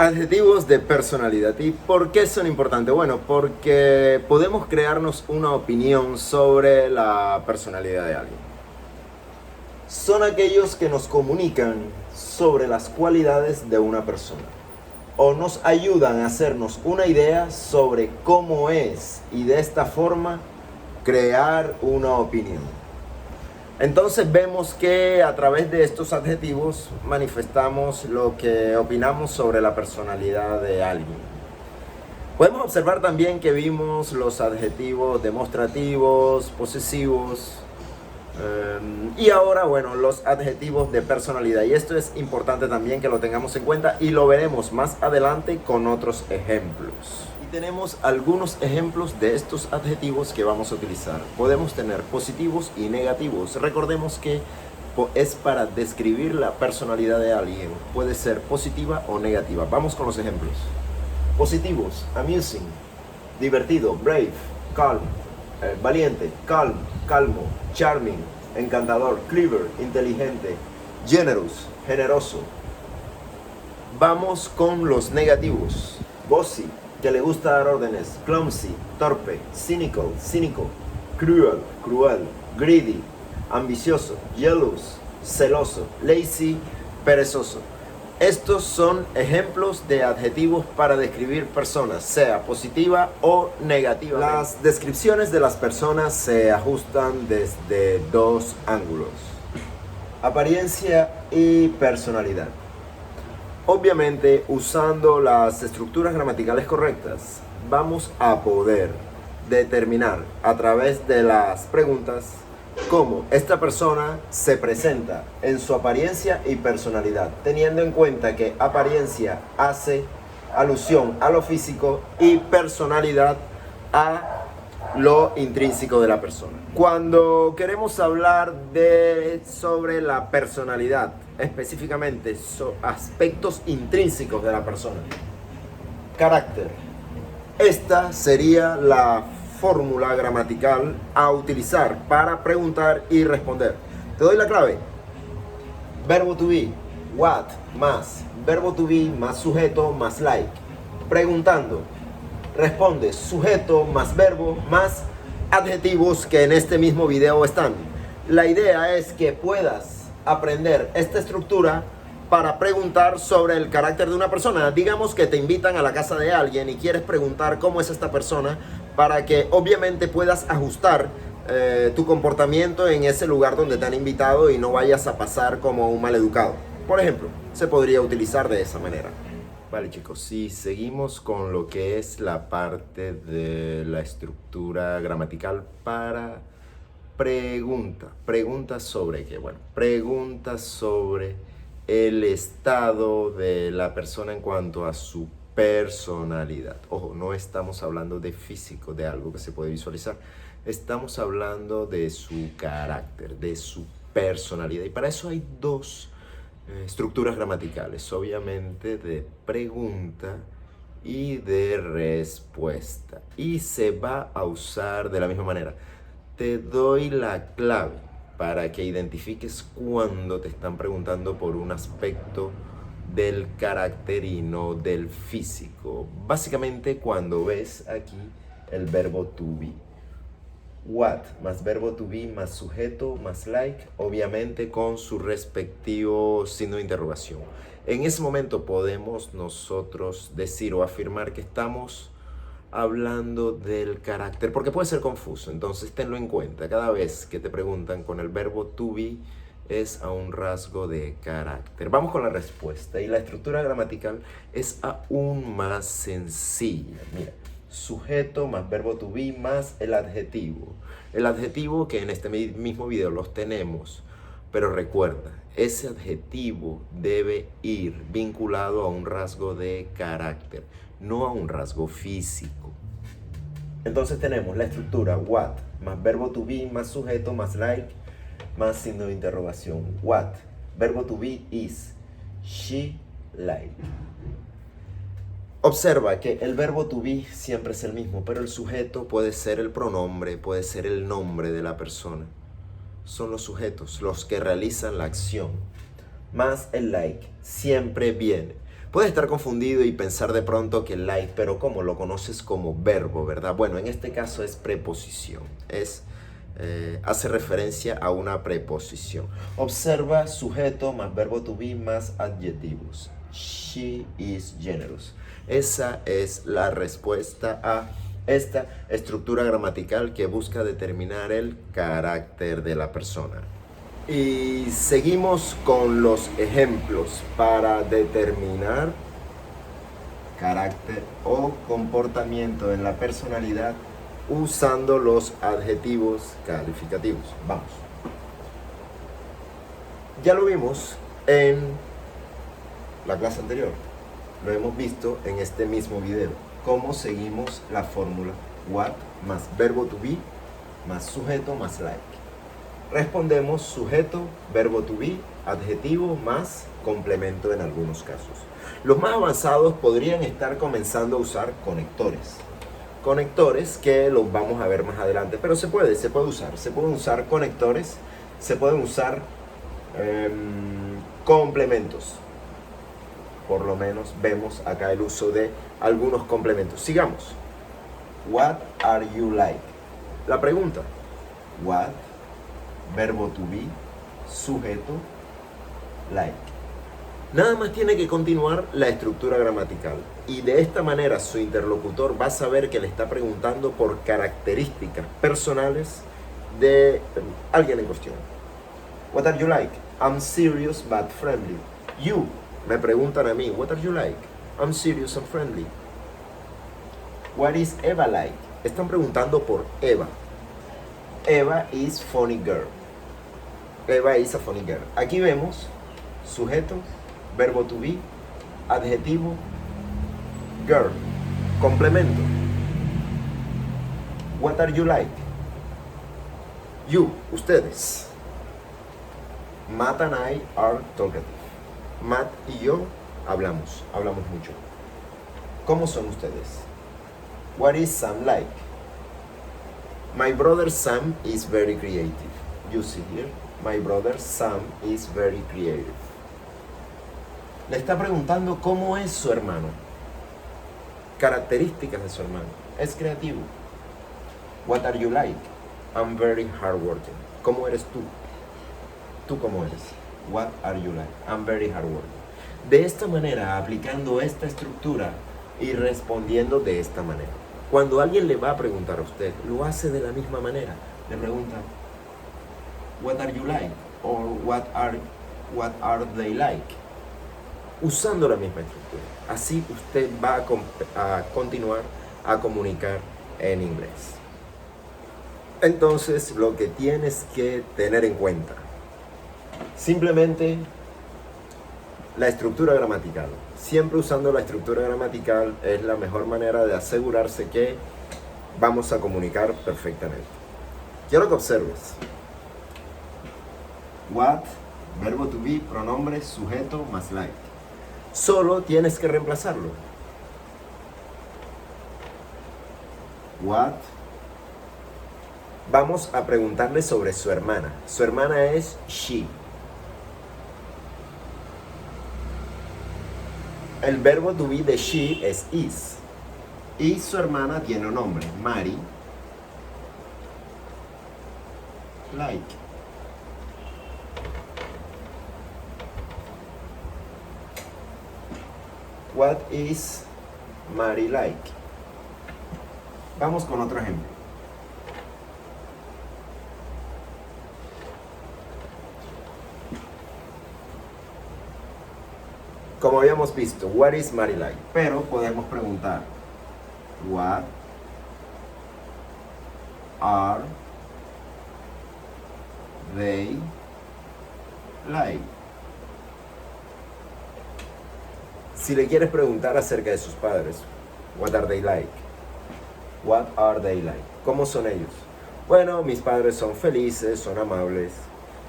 Adjetivos de personalidad. ¿Y por qué son importantes? Bueno, porque podemos crearnos una opinión sobre la personalidad de alguien. Son aquellos que nos comunican sobre las cualidades de una persona o nos ayudan a hacernos una idea sobre cómo es y de esta forma crear una opinión. Entonces vemos que a través de estos adjetivos manifestamos lo que opinamos sobre la personalidad de alguien. Podemos observar también que vimos los adjetivos demostrativos, posesivos, y ahora, bueno, los adjetivos de personalidad. Y esto es importante también que lo tengamos en cuenta y lo veremos más adelante con otros ejemplos. Tenemos algunos ejemplos de estos adjetivos que vamos a utilizar. Podemos tener positivos y negativos. Recordemos que es para describir la personalidad de alguien. Puede ser positiva o negativa. Vamos con los ejemplos. Positivos: amusing, divertido, brave, calm, valiente, calm, calmo, charming, encantador, clever, inteligente, generous, generoso. Vamos con los negativos. Bossy, que le gusta dar órdenes, clumsy, torpe, cynical, cínico, cruel, cruel, greedy, ambicioso, jealous, celoso, lazy, perezoso. Estos son ejemplos de adjetivos para describir personas, sea positiva o negativa. Las descripciones de las personas se ajustan desde dos ángulos: apariencia y personalidad. Obviamente, usando las estructuras gramaticales correctas, vamos a poder determinar a través de las preguntas cómo esta persona se presenta en su apariencia y personalidad, teniendo en cuenta que apariencia hace alusión a lo físico y personalidad a lo intrínseco de la persona. Cuando queremos hablar sobre la personalidad, específicamente aspectos intrínsecos de la persona, carácter, esta sería la fórmula gramatical a utilizar para preguntar y responder. Te doy la clave: verbo to be, what más verbo to be más sujeto más like. Preguntando, responde sujeto más verbo más adjetivos que en este mismo video están. La idea es que puedas aprender esta estructura para preguntar sobre el carácter de una persona. Digamos que te invitan a la casa de alguien y quieres preguntar cómo es esta persona, para que obviamente puedas ajustar tu comportamiento en ese lugar donde te han invitado y no vayas a pasar como un maleducado. Por ejemplo, se podría utilizar de esa manera. Vale, chicos, si seguimos con lo que es la parte de la estructura gramatical para preguntas sobre qué. Bueno, preguntas sobre el estado de la persona en cuanto a su personalidad. Ojo, no estamos hablando de físico, de algo que se puede visualizar. Estamos hablando de su carácter, de su personalidad. Y para eso hay dos estructuras gramaticales, obviamente de pregunta y de respuesta. Y se va a usar de la misma manera. Te doy la clave para que identifiques cuando te están preguntando por un aspecto del carácter y no del físico. Básicamente cuando ves aquí el verbo to be. What más verbo to be más sujeto más like, obviamente con su respectivo signo de interrogación. En ese momento podemos nosotros decir o afirmar que estamos hablando del carácter, porque puede ser confuso. Entonces tenlo en cuenta: cada vez que te preguntan con el verbo to be es a un rasgo de carácter. Vamos con la respuesta, y la estructura gramatical es aún más sencilla. Mira, sujeto más verbo to be más el adjetivo. El adjetivo que en este mismo video los tenemos, pero recuerda, ese adjetivo debe ir vinculado a un rasgo de carácter, no a un rasgo físico. Entonces tenemos la estructura what más verbo to be más sujeto más like más signo de interrogación. What, verbo to be is, she like. Observa que el verbo to be siempre es el mismo, pero el sujeto puede ser el pronombre, puede ser el nombre de la persona. Son los sujetos los que realizan la acción. Más el like siempre viene. Puedes estar confundido y pensar de pronto que like, pero ¿cómo? Lo conoces como verbo, ¿verdad? Bueno, en este caso es preposición. Hace referencia a una preposición. Observa sujeto más verbo to be más adjetivos. She is generous. Esa es la respuesta a esta estructura gramatical que busca determinar el carácter de la persona. Y seguimos con los ejemplos para determinar carácter o comportamiento en la personalidad usando los adjetivos calificativos. Vamos. Ya lo vimos en la clase anterior. Lo hemos visto en este mismo video. Cómo seguimos la fórmula what más verbo to be más sujeto más like. Respondemos sujeto, verbo to be, adjetivo más complemento en algunos casos. Los más avanzados podrían estar comenzando a usar conectores. Conectores que los vamos a ver más adelante, pero se puede usar. Se pueden usar conectores, se pueden usar complementos. Por lo menos vemos acá el uso de algunos complementos. Sigamos. What are you like? La pregunta. What, verbo to be, sujeto, like. Nada más tiene que continuar la estructura gramatical y de esta manera su interlocutor va a saber que le está preguntando por características personales de alguien en cuestión. What are you like? I'm serious but friendly. You, me preguntan a mí, what are you like? I'm serious and friendly. What is Eva like? Están preguntando por Eva. Eva is funny girl. Eva is a funny girl. Aquí vemos sujeto, verbo to be, adjetivo, girl, complemento. What are you like? You, ustedes. Matt and I are talkative. Matt y yo hablamos mucho. ¿Cómo son ustedes? What is Sam like? My brother Sam is very creative. You see here, my brother Sam is very creative. Le está preguntando cómo es su hermano. Características de su hermano. Es creativo. What are you like? I'm very hardworking. ¿Cómo eres tú? ¿Tú cómo eres? What are you like? I'm very hardworking. De esta manera, aplicando esta estructura y respondiendo de esta manera. Cuando alguien le va a preguntar a usted, lo hace de la misma manera. Le pregunta, what are you like? Or what are they like? Usando la misma estructura. Así usted va a continuar a comunicar en inglés. Entonces, lo que tienes que tener en cuenta, simplemente la estructura gramatical. Siempre usando la estructura gramatical es la mejor manera de asegurarse que vamos a comunicar perfectamente. Quiero que observes. What, verbo to be, pronombre, sujeto más like. Solo tienes que reemplazarlo. What. Vamos a preguntarle sobre su hermana. Su hermana es she. El verbo to be de she es is. Y su hermana tiene un nombre, Mary. Like. What is Mary like? Vamos con otro ejemplo. Como habíamos visto, what is Mary like? Pero podemos preguntar, what are they like? Si le quieres preguntar acerca de sus padres, what are they like? What are they like? ¿Cómo son ellos? Bueno, mis padres son felices, son amables.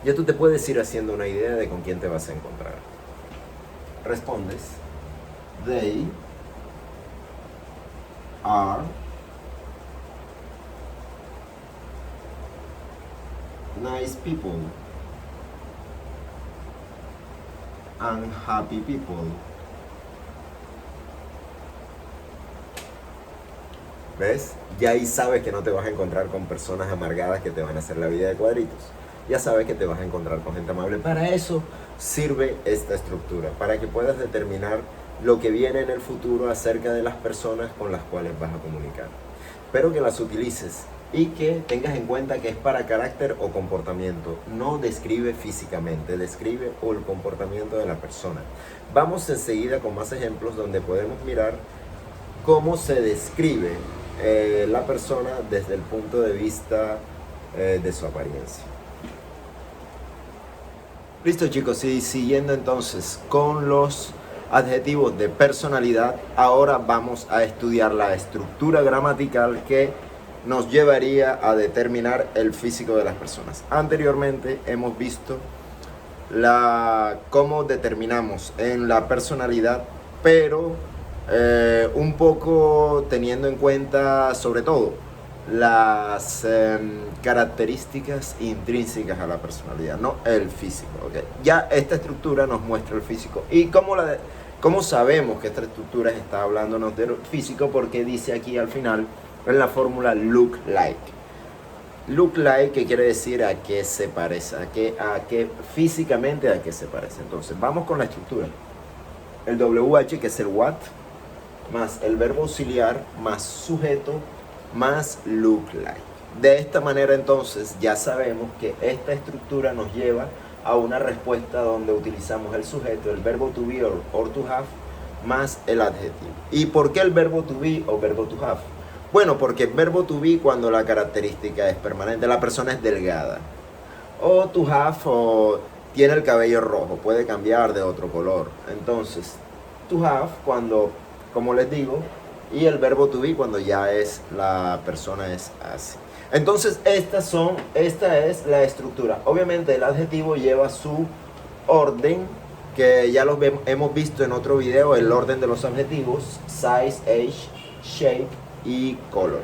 Ya tú te puedes ir haciendo una idea de con quién te vas a encontrar. Respondes, they are nice people and happy people. ¿Ves? Ya ahí sabes que no te vas a encontrar con personas amargadas que te van a hacer la vida de cuadritos. Ya sabes que te vas a encontrar con gente amable. Para eso sirve esta estructura, para que puedas determinar lo que viene en el futuro acerca de las personas con las cuales vas a comunicar. Espero que las utilices y que tengas en cuenta que es para carácter o comportamiento. No describe físicamente, describe el comportamiento de la persona. Vamos enseguida con más ejemplos donde podemos mirar cómo se describe la persona desde el punto de vista de su apariencia. Listo, chicos, y siguiendo entonces con los adjetivos de personalidad, ahora vamos a estudiar la estructura gramatical que nos llevaría a determinar el físico de las personas. Anteriormente hemos visto cómo determinamos en la personalidad, pero un poco teniendo en cuenta sobre todo las características intrínsecas a la personalidad, no el físico. ¿Okay? Ya esta estructura nos muestra el físico. ¿Y cómo sabemos que esta estructura está hablándonos del físico? Porque dice aquí al final en la fórmula look like. Look like, que quiere decir a qué se parece, a qué físicamente a qué se parece. Entonces vamos con la estructura. El WH, que es el what, más el verbo auxiliar, más sujeto, más look like. De esta manera entonces ya sabemos que esta estructura nos lleva a una respuesta donde utilizamos el sujeto, el verbo to be or to have, más el adjetivo. ¿Y por qué el verbo to be o verbo to have? Bueno, porque el verbo to be cuando la característica es permanente, la persona es delgada. O to have o tiene el cabello rojo, puede cambiar de otro color. Entonces, to have cuando, como les digo, y el verbo to be cuando ya la persona es así. Entonces, esta es la estructura. Obviamente el adjetivo lleva su orden, que ya hemos visto en otro video, el orden de los adjetivos: size, age, shape y color.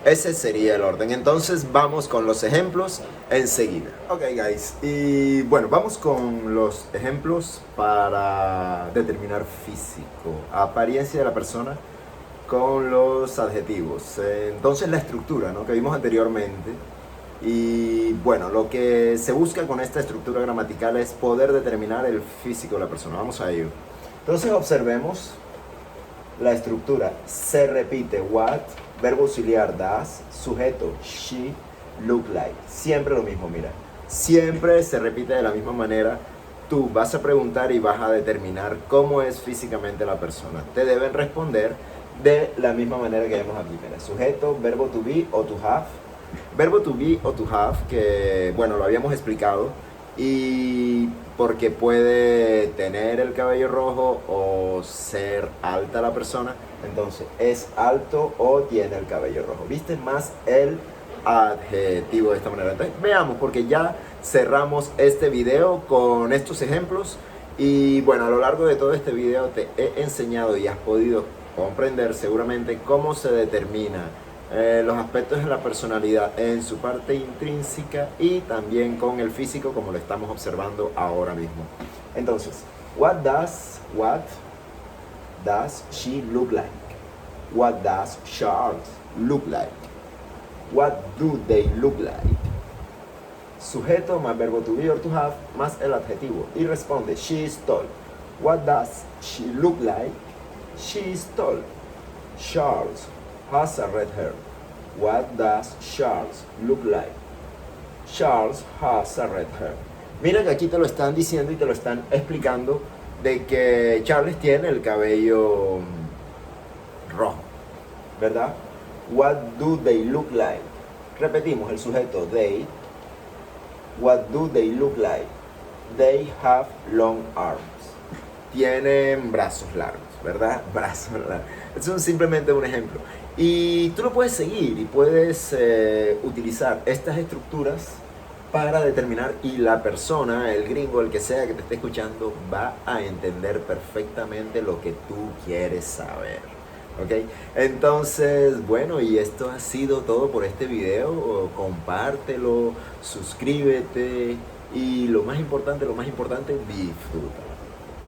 Ese sería el orden. Entonces vamos con los ejemplos enseguida. Ok, guys, y bueno, vamos con los ejemplos para determinar físico, apariencia de la persona con los adjetivos. Entonces la estructura, ¿no?, que vimos anteriormente. Y bueno, lo que se busca con esta estructura gramatical es poder determinar el físico de la persona. Vamos a ello. Entonces observemos la estructura. Se repite what, verbo auxiliar das, sujeto she, look like. Siempre lo mismo, mira. Siempre se repite de la misma manera. Tú vas a preguntar y vas a determinar cómo es físicamente la persona. Te deben responder de la misma manera que vemos aquí. Mira, sujeto, verbo to be o to have. Verbo to be o to have, que bueno, lo habíamos explicado. Y porque puede tener el cabello rojo o ser alta la persona, entonces es alto o tiene el cabello rojo. ¿Viste? Más el adjetivo de esta manera. Entonces veamos, porque ya cerramos este video con estos ejemplos. Y bueno, a lo largo de todo este video te he enseñado y has podido comprender seguramente cómo se determina los aspectos de la personalidad en su parte intrínseca y también con el físico, como lo estamos observando ahora mismo. Entonces, what does she look like? What does Charles look like? What do they look like? Sujeto más verbo to be or to have más el adjetivo. Y responde, she is tall. What does she look like? She is tall. Charles has a red hair. What does Charles look like? Charles has a red hair. Mira que aquí te lo están diciendo y te lo están explicando de que Charles tiene el cabello rojo, ¿verdad? What do they look like? Repetimos el sujeto they. What do they look like? They have long arms. Tienen brazos largos, ¿verdad? Brazos largos. Es simplemente un ejemplo. Y tú lo puedes seguir y puedes utilizar estas estructuras para determinar, y la persona, el gringo, el que sea que te esté escuchando, va a entender perfectamente lo que tú quieres saber. ¿Ok? Entonces, bueno, y esto ha sido todo por este video. Compártelo, suscríbete y lo más importante, disfruta.